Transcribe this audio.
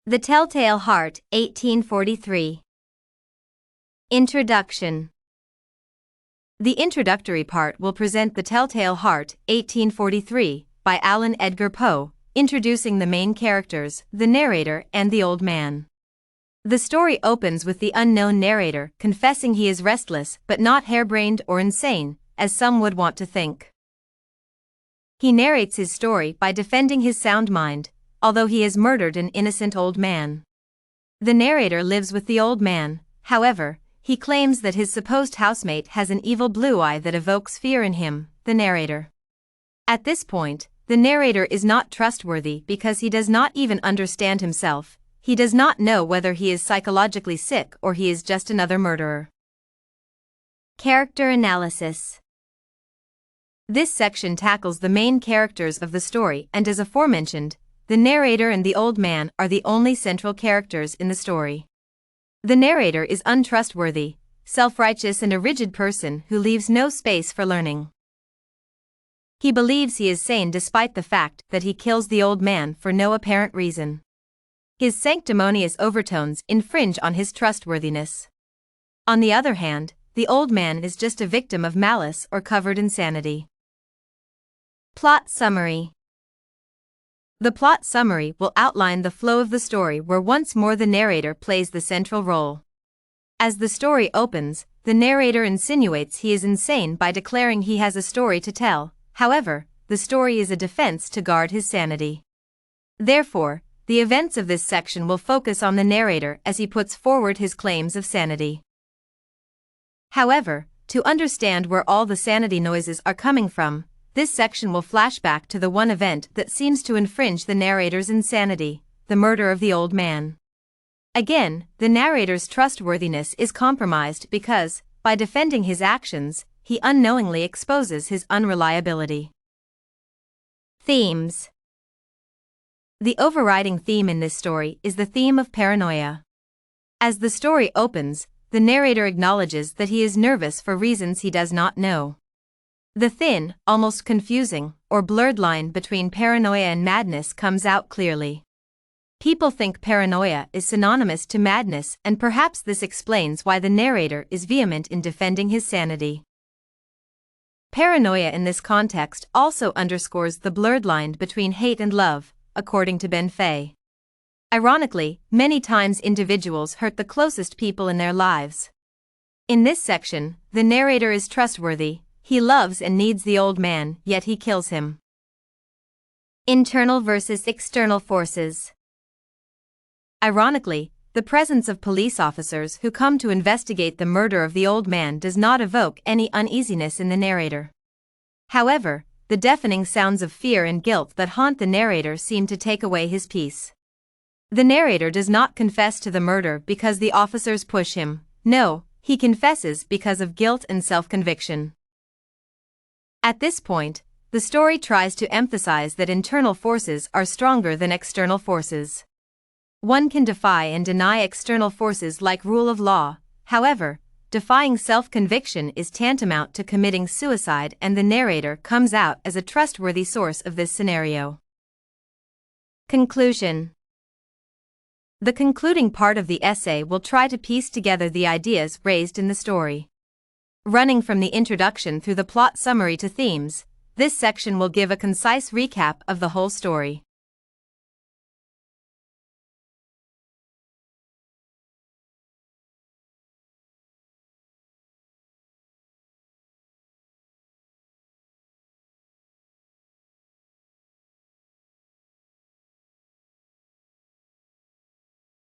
The Telltale Heart, 1843. Introduction. The introductory part will present The Telltale Heart, 1843, by Edgar Allan Poe, introducing the main characters, the narrator and the old man. The story opens with the unknown narrator confessing he is restless but not harebrained or insane, as some would want to think. He narrates his story by defending his sound mind, although he has murdered an innocent old man. The narrator lives with the old man, however, he claims that his supposed housemate has an evil blue eye that evokes fear in him, the narrator. At this point, the narrator is not trustworthy because he does not even understand himself. He does not know whether he is psychologically sick or he is just another murderer. Character analysis. This section tackles the main characters of the story, and as aforementioned, the narrator and the old man are the only central characters in the story. The narrator is untrustworthy, self-righteous and a rigid person who leaves no space for learning. He believes he is sane despite the fact that he kills the old man for no apparent reason. His sanctimonious overtones infringe on his trustworthiness. On the other hand, the old man is just a victim of malice or covered insanity. Plot summary. The plot summary will outline the flow of the story where once more the narrator plays the central role. As the story opens, the narrator insinuates he is insane by declaring he has a story to tell. However, the story is a defense to guard his sanity. Therefore, the events of this section will focus on the narrator as he puts forward his claims of sanity. However, to understand where all the sanity noises are coming from, this section will flash back to the one event that seems to infringe the narrator's insanity, the murder of the old man. Again, the narrator's trustworthiness is compromised because, by defending his actions, he unknowingly exposes his unreliability. Themes. The overriding theme in this story is the theme of paranoia. As the story opens, the narrator acknowledges that he is nervous for reasons he does not know. The thin, almost confusing, or blurred line between paranoia and madness comes out clearly. People think paranoia is synonymous to madness, and perhaps this explains why the narrator is vehement in defending his sanity. Paranoia in this context also underscores the blurred line between hate and love, according to Benfey. Ironically, many times individuals hurt the closest people in their lives. In this section, the narrator is trustworthy. He loves and needs the old man, yet he kills him. Internal versus external forces. Ironically, the presence of police officers who come to investigate the murder of the old man does not evoke any uneasiness in the narrator. However, the deafening sounds of fear and guilt that haunt the narrator seem to take away his peace. The narrator does not confess to the murder because the officers push him. No, he confesses because of guilt and self-conviction. At this point, the story tries to emphasize that internal forces are stronger than external forces. One can defy and deny external forces like rule of law. However, defying self-conviction is tantamount to committing suicide, and the narrator comes out as a trustworthy source of this scenario. Conclusion. The concluding part of the essay will try to piece together the ideas raised in the story. Running from the introduction through the plot summary to themes, this section will give a concise recap of the whole story.